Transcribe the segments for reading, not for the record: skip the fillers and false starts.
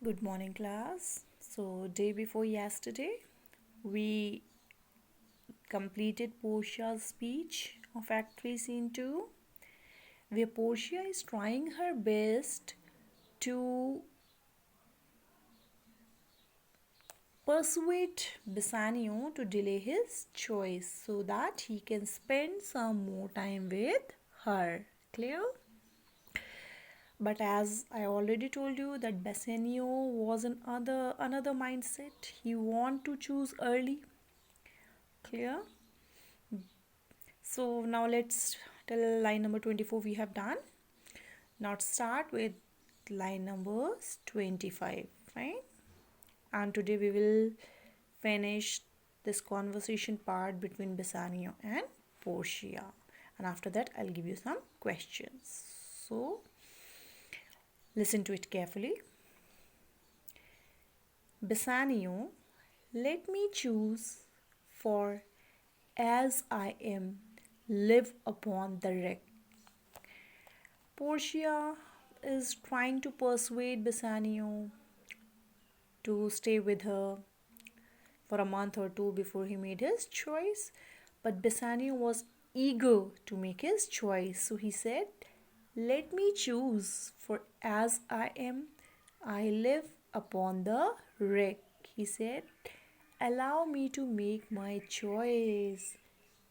Good morning, class. So, day before yesterday, we completed Portia's speech of Act 3, Scene 2, where Portia is trying her best to persuade Bassanio to delay his choice so that he can spend some more time with her. Clear? But as I already told you that Bassanio was another mindset. He want to choose early. Clear? So now let's till line number 24 we have done. Now start with line number 25, right? And today we will finish this conversation part between Bassanio and Portia. And after that I'll give you some questions. So listen to it carefully. Bassanio, let me choose, for as I am, live upon the wreck. Portia is trying to persuade Bassanio to stay with her for a month or two before he made his choice. But Bassanio was eager to make his choice. So he said, let me choose, for as I am, I live upon the wreck. He said, allow me to make my choice.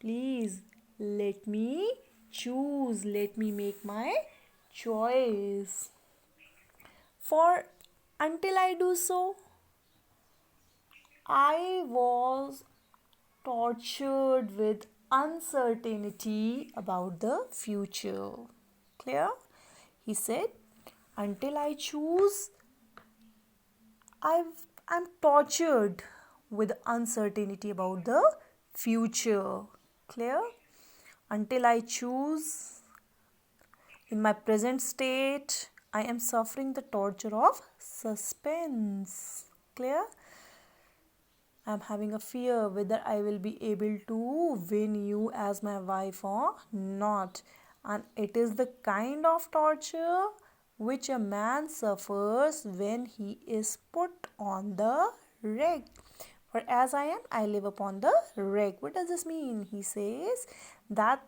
Please let me choose. Let me make my choice. For until I do so, I was tortured with uncertainty about the future. Clear? He said, until I choose, I'm tortured with uncertainty about the future. Clear? Until I choose, in my present state, I am suffering the torture of suspense. Clear? I am having a fear whether I will be able to win you as my wife or not. And it is the kind of torture which a man suffers when he is put on the rack. For as I am, I live upon the rack. What does this mean? He says that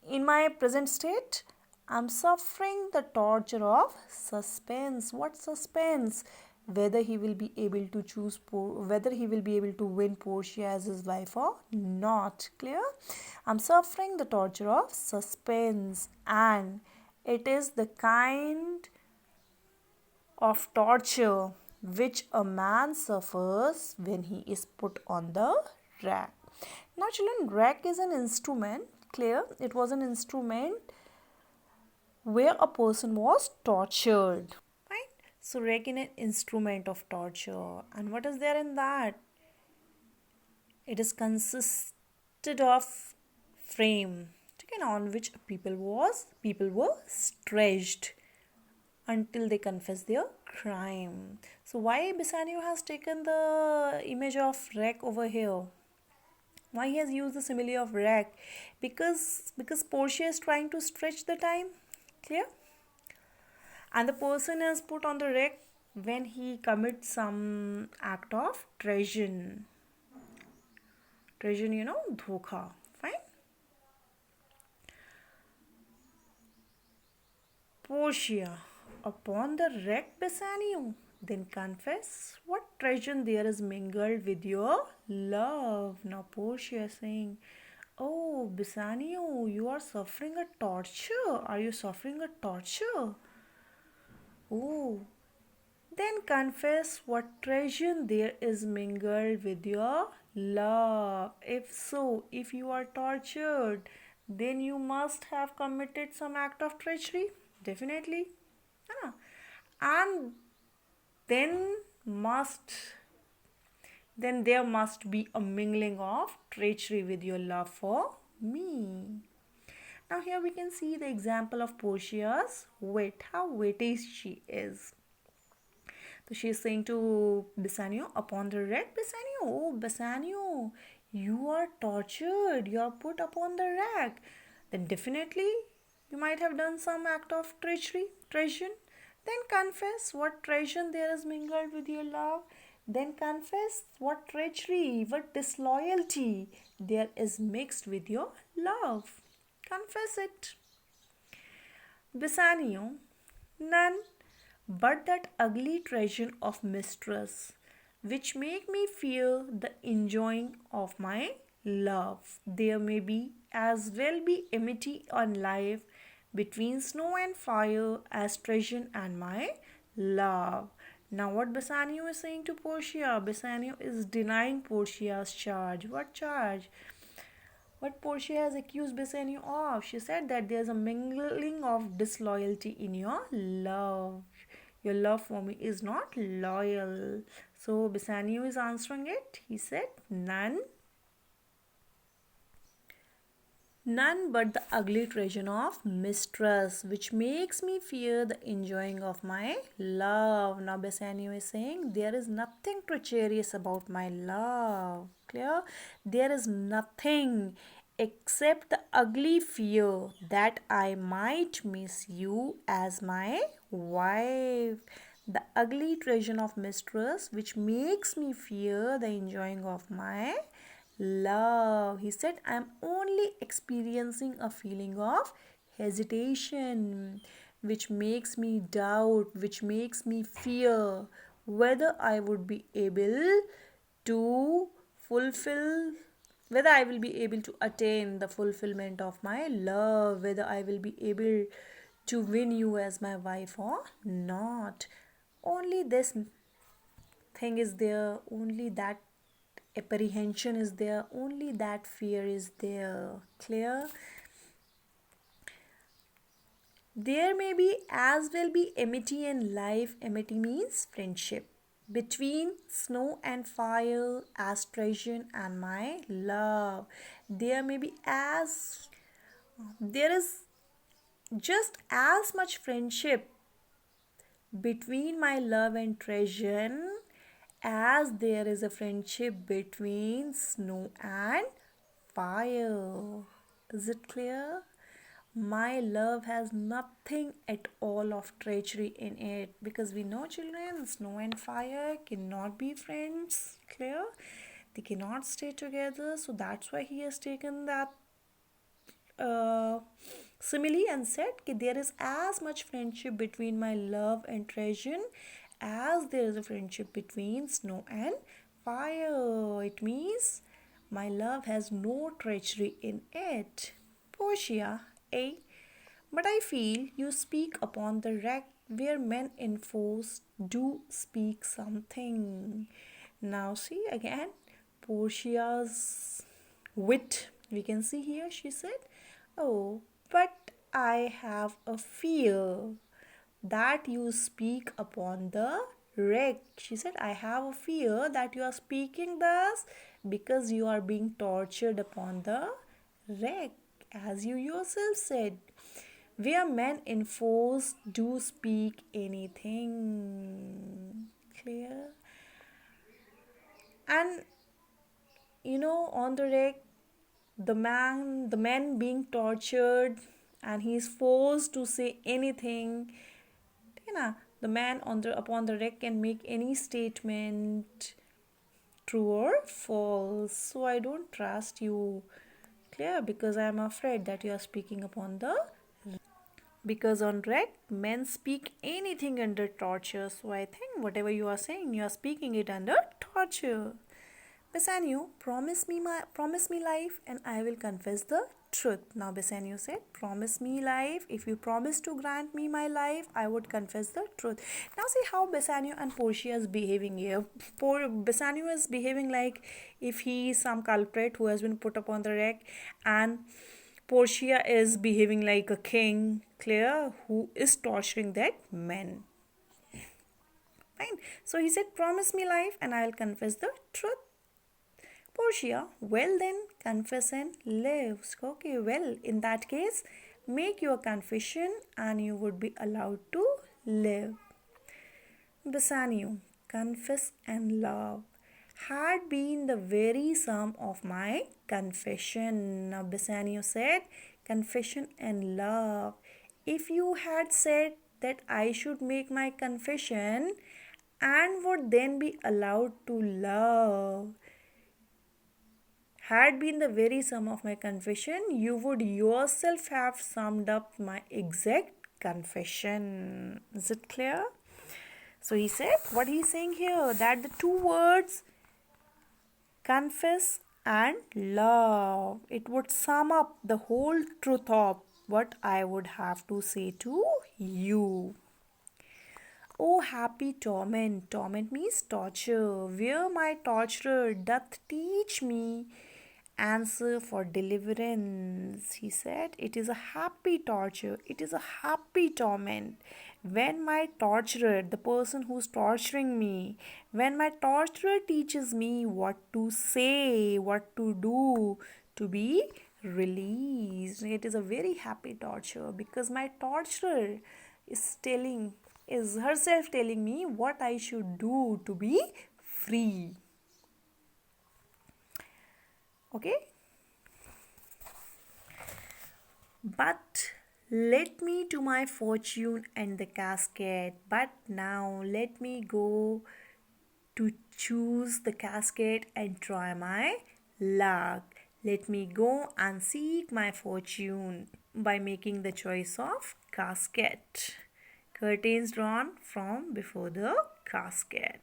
in my present state, I'm suffering the torture of suspense. What suspense? Whether he will be able to whether he will be able to win Portia as his wife or not. Clear? I'm suffering the torture of suspense, and it is the kind of torture which a man suffers when he is put on the rack. Now, children, rack is an instrument. Clear? It was an instrument where a person was tortured. Right? So, rack is an instrument of torture. And what is there in that? It is consisted of frame, okay, on which people were stretched until they confess their crime. So why Bassanio has taken the image of rack over here? Why he has used the simile of rack? Because Portia is trying to stretch the time. Clear? And the person is put on the rack when he commits some act of treason. Treason, dhokha. Fine? Portia, upon the wreck Bassanio, then confess what treason there is mingled with your love. Now Portia is saying, oh Bassanio, you are suffering a torture. Are you suffering a torture? Oh, then confess what treason there is mingled with your love. If so, if you are tortured, then you must have committed some act of treachery. Definitely. Ah. And then must then there must be a mingling of treachery with your love for me. Now here we can see the example of Portia's wit, how witty she is. So she is saying to Bassanio, upon the rack, Bassanio, oh Bassanio, you are tortured, you are put upon the rack. Then definitely you might have done some act of treachery, treason. Then confess what treason there is mingled with your love. Then confess what treachery, what disloyalty there is mixed with your love. Confess it. Bassanio, none but that ugly treason of mistrust, which make me fear the enjoying of my love. There may be as well be enmity on life between snow and fire as treason and my love. Now what Bassanio is saying to Portia? Bassanio is denying Portia's charge. What charge? What Portia has accused Bassanio of. She said that there's a mingling of disloyalty in your love. Your love for me is not loyal. So Bassanio is answering it. He said, none. None but the ugly treason of mistrust, which makes me fear the enjoying of my love. Now Bassanio is saying there is nothing treacherous about my love. Clear? There is nothing except the ugly fear that I might miss you as my wife. The ugly treason of mistrust, which makes me fear the enjoying of my love. He said, I'm only experiencing a feeling of hesitation, which makes me doubt, which makes me fear whether I would be able to fulfill, whether I will be able to attain the fulfillment of my love, whether I will be able to win you as my wife or not. Only this thing is there, only that apprehension is there, only that fear is there. Clear? There may be as well be enmity in life. Enmity means friendship between snow and fire as treason and my love. There may be as there is just as much friendship between my love and treason as there is a friendship between snow and fire. Is it clear? My love has nothing at all of treachery in it, because we know, children, snow and fire cannot be friends. Clear? They cannot stay together, so that's why he has taken that uh, simile and said that there is as much friendship between my love and treason as there is a friendship between snow and fire. It means my love has no treachery in it. Portia, A. But I feel you speak upon the wreck where men enforced do speak something. Now see again Portia's wit. We can see here she said, oh, but I have a fear that you speak upon the wreck. She said, I have a fear that you are speaking thus because you are being tortured upon the wreck, as you yourself said. Where men enforced do speak anything. Clear? And on the wreck, the man being tortured, and he is forced to say anything. The man upon the wreck can make any statement, true or false. So I don't trust you. Clear? Because I am afraid that you are speaking upon the, because on wreck men speak anything under torture. So I think whatever you are saying, you are speaking it under torture. Bassanio, promise me life and I will confess the truth. Now Bassanio said, promise me life. If you promise to grant me my life, I would confess the truth. Now see how Bassanio and Portia is behaving here. Bassanio is behaving like if he is some culprit who has been put upon the rack, and Portia is behaving like a king, clear, who is torturing that man. Fine. So he said, promise me life and I will confess the truth. Portia, well then, confess and live. Okay, well, in that case, make your confession and you would be allowed to live. Bassanio, confess and love had been the very sum of my confession. Now Bassanio said, confession and love. If you had said that I should make my confession and would then be allowed to love. Had been the very sum of my confession, you would yourself have summed up my exact confession. Is it clear? So he said, what he's saying here, that the two words confess and love, it would sum up the whole truth of what I would have to say to you. Oh, happy torment. Torment means torture. Where my torturer doth teach me answer for deliverance. He said, it is a happy torture. It is a happy torment. When my torturer, the person who's torturing me, when my torturer teaches me what to say, what to do to be released, it is a very happy torture because my torturer is herself telling me what I should do to be free. Okay? But let me to my fortune and the casket. But now let me go to choose the casket and try my luck. Let me go and seek my fortune by making the choice of casket. Curtains drawn from before the casket.